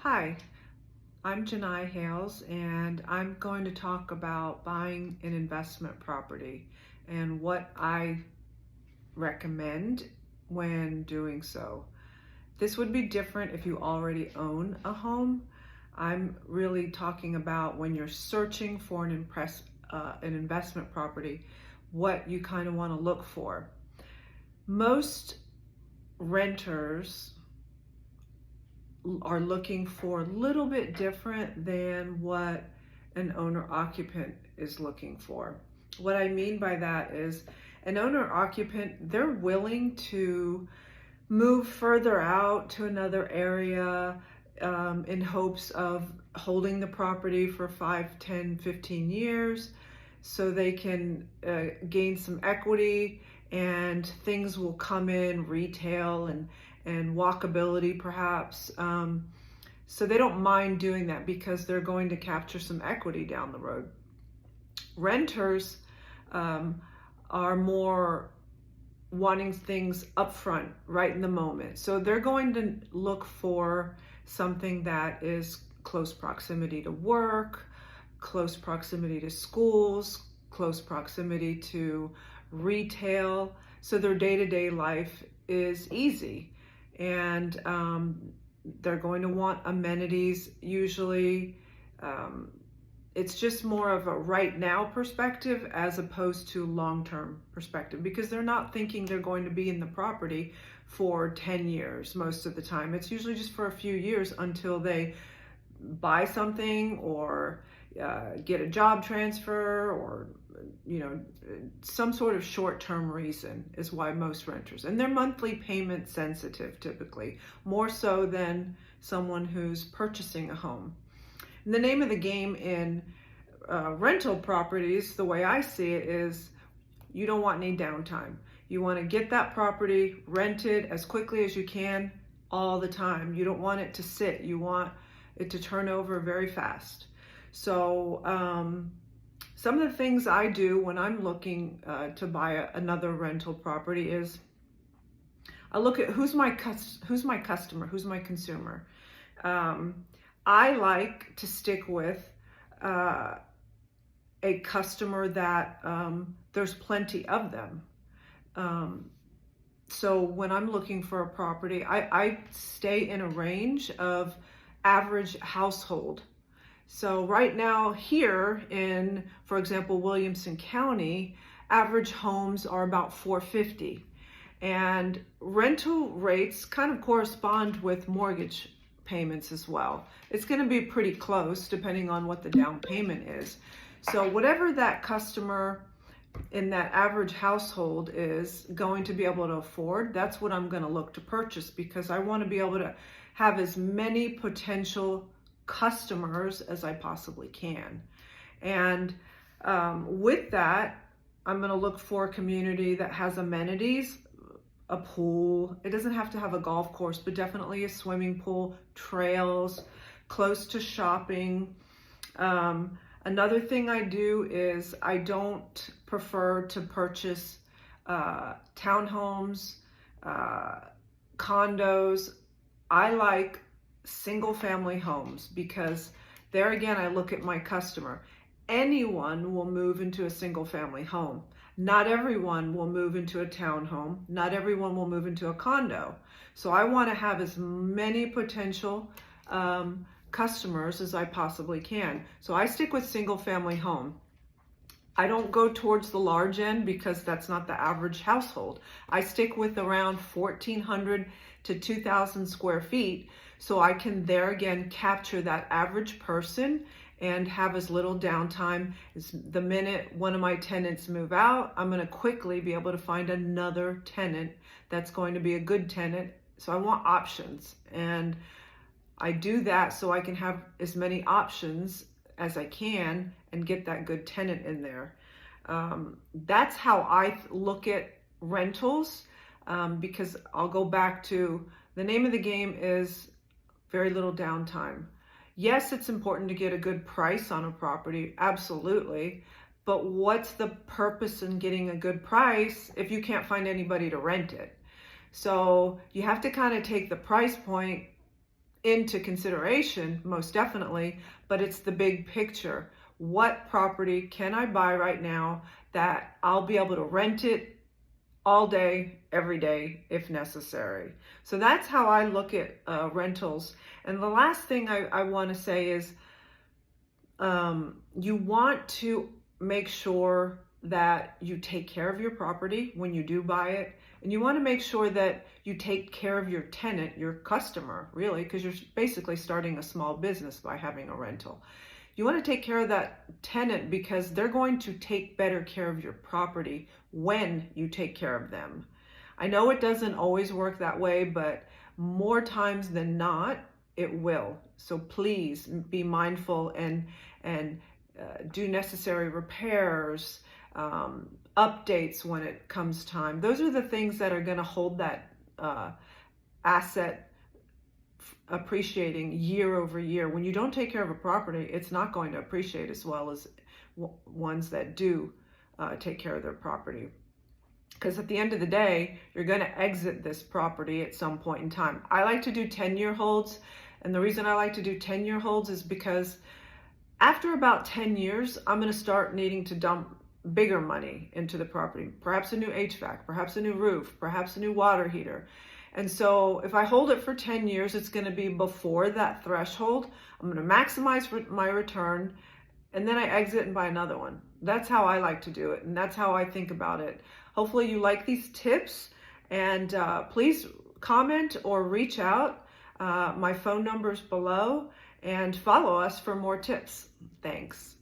Hi, I'm Janai Hales, and I'm going to talk about buying an investment property and what I recommend when doing so. This would be different if you already own a home. I'm really talking about when you're searching for an investment property, what you kind of want to look for. Most renters are looking for a little bit different than what an owner occupant is looking for. What I mean by that is an owner occupant, they're willing to move further out to another area in hopes of holding the property for 5, 10, 15 years so they can gain some equity and things will come in, retail and walkability perhaps. So they don't mind doing that because they're going to capture some equity down the road. Renters are more wanting things upfront, right in the moment. So they're going to look for something that is close proximity to work, close proximity to schools, close proximity to retail. So their day-to-day life is easy. And they're going to want amenities usually. It's just more of a right now perspective as opposed to long-term perspective, because they're not thinking they're going to be in the property for 10 years most of the time. It's usually just for a few years until they buy something or get a job transfer or some sort of short-term reason is why most renters, and they're monthly payment sensitive typically, more so than someone who's purchasing a home. And the name of the game in rental properties, the way I see it, is you don't want any downtime. You want to get that property rented as quickly as you can all the time. You don't want it to sit. You want it to turn over very fast. So some of the things I do when I'm looking to buy another rental property is I look at who's my customer, who's my consumer. I like to stick with a customer that there's plenty of them. So when I'm looking for a property, I stay in a range of average household. So right now here in, for example, Williamson County, average homes are about $450. And rental rates kind of correspond with mortgage payments as well. It's going to be pretty close depending on what the down payment is. So whatever that customer in that average household is going to be able to afford, that's what I'm going to look to purchase, because I want to be able to have as many potential customers as I possibly can. And with that, I'm going to look for a community that has amenities, a pool. It doesn't have to have a golf course, but definitely a swimming pool, trails, close to shopping. Another thing I do is I don't prefer to purchase townhomes, condos. I like single family homes because there again, I look at my customer. Anyone will move into a single family home. Not everyone will move into a townhome. Not everyone will move into a condo. So I want to have as many potential customers as I possibly can. So I stick with single family home. I don't go towards the large end because that's not the average household. I stick with around 1,400 to 2,000 square feet. So I can there again capture that average person and have as little downtime as the minute one of my tenants move out, I'm going to quickly be able to find another tenant that's going to be a good tenant. So I want options, and I do that so I can have as many options as I can and get that good tenant in there. That's how I look at rentals, because I'll go back to the name of the game is very little downtime. Yes, it's important to get a good price on a property, absolutely. But what's the purpose in getting a good price if you can't find anybody to rent it? So you have to kind of take the price point into consideration, most definitely, but it's the big picture. What property can I buy right now that I'll be able to rent it all day, every day, if necessary? So that's how I look at rentals. And the last thing I want to say is you want to make sure that you take care of your property when you do buy it. And you want to make sure that you take care of your tenant, your customer, really, because you're basically starting a small business by having a rental. You want to take care of that tenant because they're going to take better care of your property when you take care of them. I know it doesn't always work that way, but more times than not, it will. So please be mindful and do necessary repairs, updates when it comes time. Those are the things that are going to hold that asset appreciating year over year. When you don't take care of a property, it's not going to appreciate as well as ones that do take care of their property. Because at the end of the day, you're going to exit this property at some point in time. I like to do 10-year holds. And the reason I like to do 10-year holds is because after about 10 years, I'm going to start needing to dump bigger money into the property. Perhaps a new HVAC, perhaps a new roof, perhaps a new water heater. And so if I hold it for 10 years, it's going to be before that threshold. I'm going to maximize my return, and then I exit and buy another one. That's how I like to do it, and that's how I think about it. Hopefully you like these tips, and please comment or reach out. My phone number is below, and follow us for more tips. Thanks.